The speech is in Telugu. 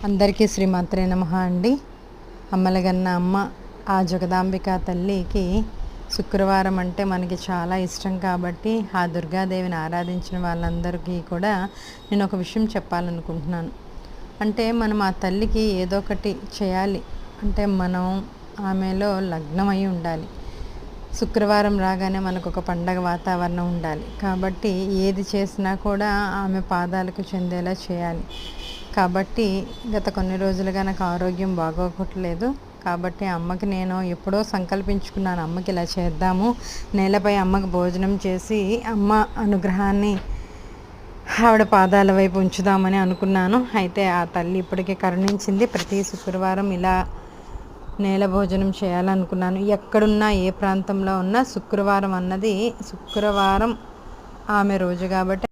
అందరికీ శ్రీమాత్రే నమః అండి. అమ్మలగన్న అమ్మ ఆ జగదాంబిక తల్లికి శుక్రవారం అంటే మనకి చాలా ఇష్టం కాబట్టి ఆ దుర్గాదేవిని ఆరాధించిన వాళ్ళందరికీ కూడా నేను ఒక విషయం చెప్పాలనుకుంటున్నాను. అంటే మనం ఆ తల్లికి ఏదో ఒకటి చేయాలి అంటే మనం ఆమెలో లగ్నమై ఉండాలి. శుక్రవారం రాగానే మనకు ఒక పండగ వాతావరణం ఉండాలి కాబట్టి ఏది చేసినా కూడా ఆమె పాదాలకు చెందేలా చేయాలి. కాబట్టి గత కొన్ని రోజులుగా నాకు ఆరోగ్యం బాగోట్లేదు. కాబట్టి అమ్మకి నేను ఎప్పుడో సంకల్పించుకున్నాను, అమ్మకి ఇలా చేద్దాము, నేలపై అమ్మకి భోజనం చేసి అమ్మ అనుగ్రహాన్ని ఆవిడ పాదాల వైపు ఉంచుదామని అనుకున్నాను. అయితే ఆ తల్లి ఇప్పటికే కరుణించింది. ప్రతి శుక్రవారం ఇలా నేల భోజనం చేయాలనుకున్నాను. ఎక్కడున్నా ఏ ప్రాంతంలో ఉన్నా శుక్రవారం అన్నది శుక్రవారం ఆమె రోజు కాబట్టి